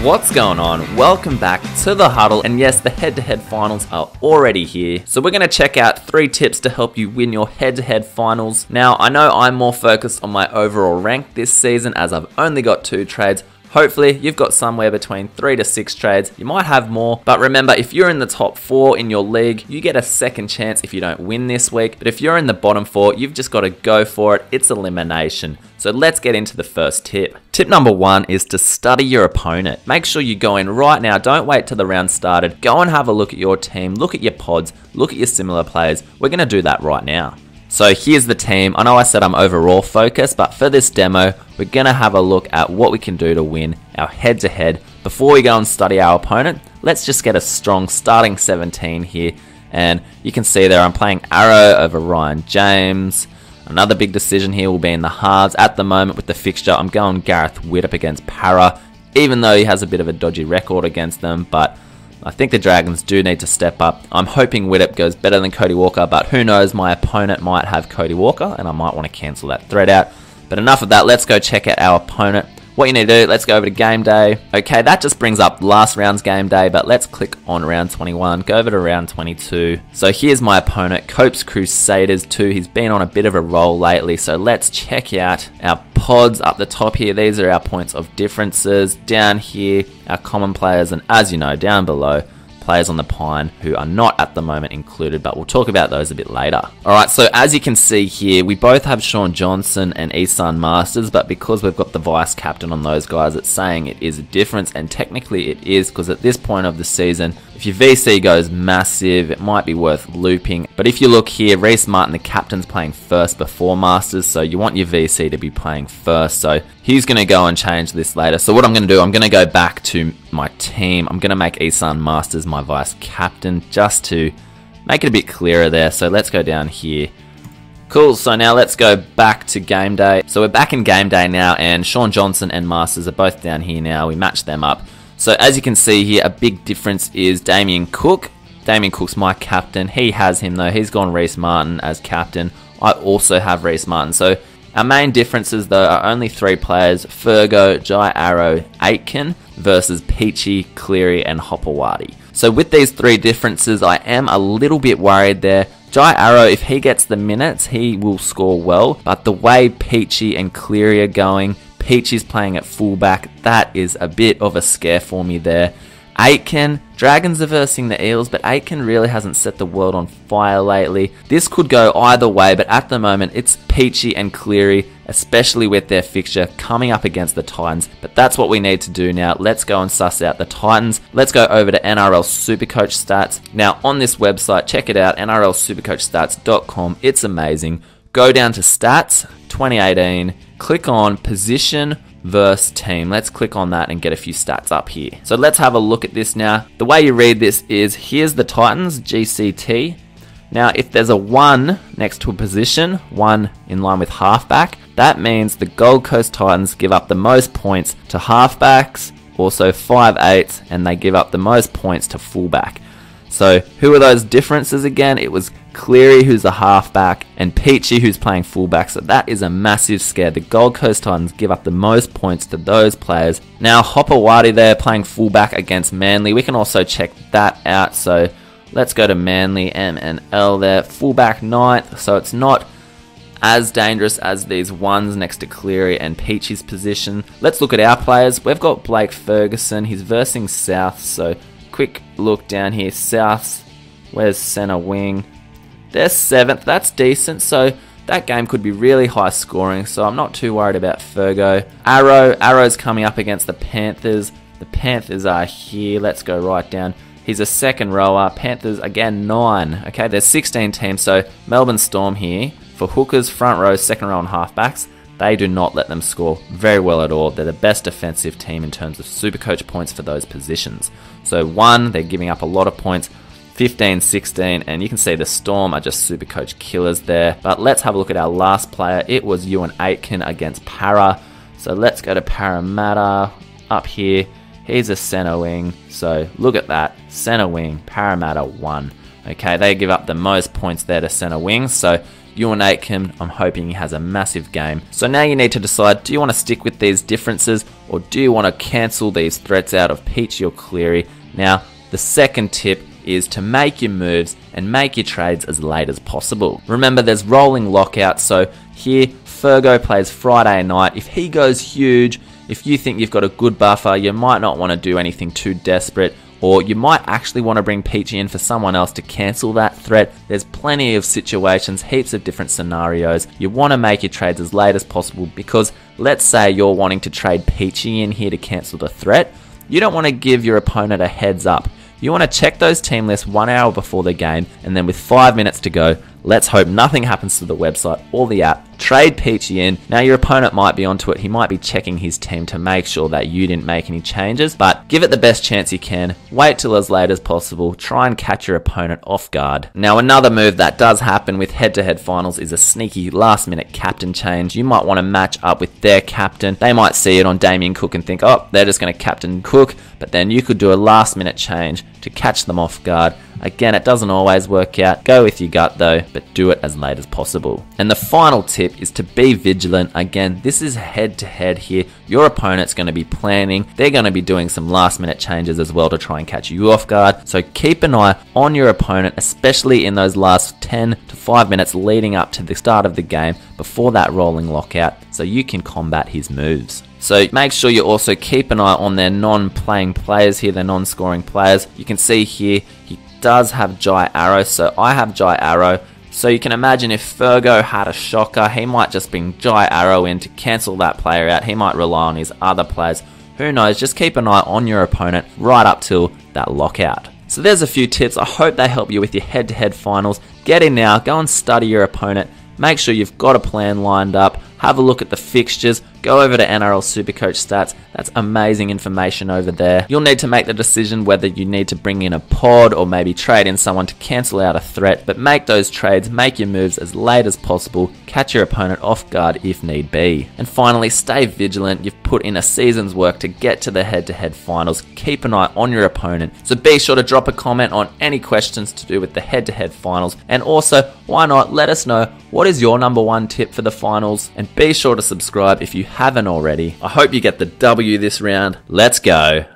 What's going on? Welcome back to the Huddle, and yes, the head-to-head finals are already here. So we're going to check out 3 tips to help you win your head-to-head finals. Now, I know I'm more focused on my overall rank this season as I've only got 2 trades. Hopefully, you've got somewhere between 3 to 6 trades. You might have more, but remember, if you're in the top 4 in your league, you get a second chance if you don't win this week. But if you're in the bottom 4, you've just got to go for it. It's elimination. So let's get into the first tip. Tip number 1 is to study your opponent. Make sure you go in right now. Don't wait till the round started. Go and have a look at your team, look at your pods, look at your similar players. We're going to do that right now. So here's the team. I know I said I'm overall focused, but for this demo, we're going to have a look at what we can do to win our head-to-head. Before we go and study our opponent, let's just get a strong starting 17 here. And you can see there I'm playing Arrow over Ryan James. Another big decision here will be in the halves. At the moment with the fixture, I'm going Gareth Witt up against Para, even though he has a bit of a dodgy record against them, but I think the Dragons do need to step up. I'm hoping Widdop goes better than Cody Walker, but who knows, my opponent might have Cody Walker, and I might want to cancel that thread out. But enough of that, let's go check out our opponent. What you need to do, let's go over to game day. Okay, that just brings up last round's game day, but let's click on round 21, go over to round 22. So here's my opponent, Cope's Crusaders 2. He's been on a bit of a roll lately, so let's check out our pods up the top here. These are our points of differences. Down here, our common players, and as you know, down below, players on the Pine who are not at the moment included, but we'll talk about those a bit later. Alright, so as you can see here, we both have Shaun Johnson and Isan Masters, but because we've got the vice captain on those guys, it's saying it is a difference, and technically it is, because at this point of the season, if your VC goes massive, it might be worth looping. But if you look here, Reece Martin, the captain's playing first before Masters, so you want your VC to be playing first, so he's going to go and change this later. So what I'm going to do, I'm going to go back to my team. I'm going to make Isan Masters my vice captain just to make it a bit clearer there. So let's go down here. Cool, so now let's go back to game day. So we're back in game day now, and Shaun Johnson and Masters are both down here now. We match them up. So as you can see here, a big difference is Damien Cook. Damien Cook's my captain. He has him though. He's gone Reece Martin as captain. I also have Reece Martin. So our main differences though are only 3 players: Fergo, Jai Arrow, Aitken versus Peachy, Cleary and Hopewadi. So with these 3 differences, I am a little bit worried there. Jai Arrow, if he gets the minutes, he will score well, but the way Peachy and Cleary are going, Peachy's playing at fullback, that is a bit of a scare for me there. Aitken, Dragons are versing the Eels, but Aitken really hasn't set the world on fire lately. This could go either way, but at the moment it's Peachy and Cleary, especially with their fixture coming up against the Titans. But that's what we need to do now. Let's go and suss out the Titans. Let's go over to Nrl Supercoach stats. Now on this website, check it out, nrlsupercoachstats.com. It's amazing. Go down to stats, 2018, click on position versus team. Let's click on that and get a few stats up here. So let's have a look at this now. The way you read this is, here's the Titans, GCT. Now if there's a 1 next to a position, 1 in line with halfback, that means the Gold Coast Titans give up the most points to halfbacks, also 5/8, and they give up the most points to fullback. So who are those differences again? It was Cleary, who's a halfback, and Peachy, who's playing fullback. So that is a massive scare. The Gold Coast Titans give up the most points to those players. Now Hopewadi there playing fullback against Manly. We can also check that out. So let's go to Manly, MNL there. Fullback 9th. So it's not as dangerous as these ones next to Cleary and Peachy's position. Let's look at our players. We've got Blake Ferguson. He's versing South. So quick look down here. Souths. Where's centre wing? They're 7th. That's decent. So that game could be really high scoring. So I'm not too worried about Fergo. Arrow's coming up against the Panthers. The Panthers are here. Let's go right down. He's a second rower. Panthers, again, 9. Okay, there's 16 teams. So Melbourne Storm here. For hookers, front row, second row and halfbacks, they do not let them score very well at all. They're the best defensive team in terms of Supercoach points for those positions. So 1, they're giving up a lot of points. 15, 16, and you can see the Storm are just Supercoach killers there. But let's have a look at our last player. It was Ewan Aitken against Para. So let's go to Parramatta up here. He's a centre wing. So look at that. Centre wing, Parramatta 1. Okay, they give up the most points there to center wing, so Ewan Aitken, I'm hoping he has a massive game. So now you need to decide, do you want to stick with these differences, or do you want to cancel these threats out of Peachy or Cleary? Now, the second tip is to make your moves and make your trades as late as possible. Remember, there's rolling lockout, so here, Fergo plays Friday night. If he goes huge, if you think you've got a good buffer, you might not want to do anything too desperate, or you might actually want to bring Peachy in for someone else to cancel that threat. There's plenty of situations, heaps of different scenarios. You want to make your trades as late as possible because let's say you're wanting to trade Peachy in here to cancel the threat. You don't want to give your opponent a heads up. You want to check those team lists 1 hour before the game, and then with 5 minutes to go, let's hope nothing happens to the website or the app. Trade Peachy in. Now your opponent might be onto it. He might be checking his team to make sure that you didn't make any changes, but give it the best chance you can. Wait till as late as possible. Try and catch your opponent off guard. Now another move that does happen with head-to-head finals is a sneaky last-minute captain change. You might want to match up with their captain. They might see it on Damien Cook and think, oh, they're just going to captain Cook, but then you could do a last-minute change to catch them off guard. Again, it doesn't always work out. Go with your gut though, but do it as late as possible. And the final tip is to be vigilant. Again, this is head-to-head here. Your opponent's going to be planning. They're going to be doing some last-minute changes as well to try and catch you off guard. So keep an eye on your opponent, especially in those last 10 to 5 minutes leading up to the start of the game before that rolling lockout, so you can combat his moves. So make sure you also keep an eye on their non-playing players here, their non-scoring players. You can see here, he does have Jai Arrow, so I have Jai Arrow. So you can imagine if Fergo had a shocker, he might just bring Jai Arrow in to cancel that player out. He might rely on his other players. Who knows? Just keep an eye on your opponent right up till that lockout. So there's a few tips. I hope they help you with your head-to-head finals. Get in now, go and study your opponent. Make sure you've got a plan lined up. Have a look at the fixtures. Go over to Nrl Supercoach stats. That's amazing information over there. You'll need to make the decision whether you need to bring in a pod or maybe trade in someone to cancel out a threat. But make those trades, make your moves as late as possible. Catch your opponent off guard if need be. And finally, stay vigilant. You've put in a season's work to get to the head-to-head finals. Keep an eye on your opponent. So be sure to drop a comment on any questions to do with the head-to-head finals. And also, why not let us know what is your #1 tip for the finals, and be sure to subscribe if you haven't already. I hope you get the W this round. Let's go.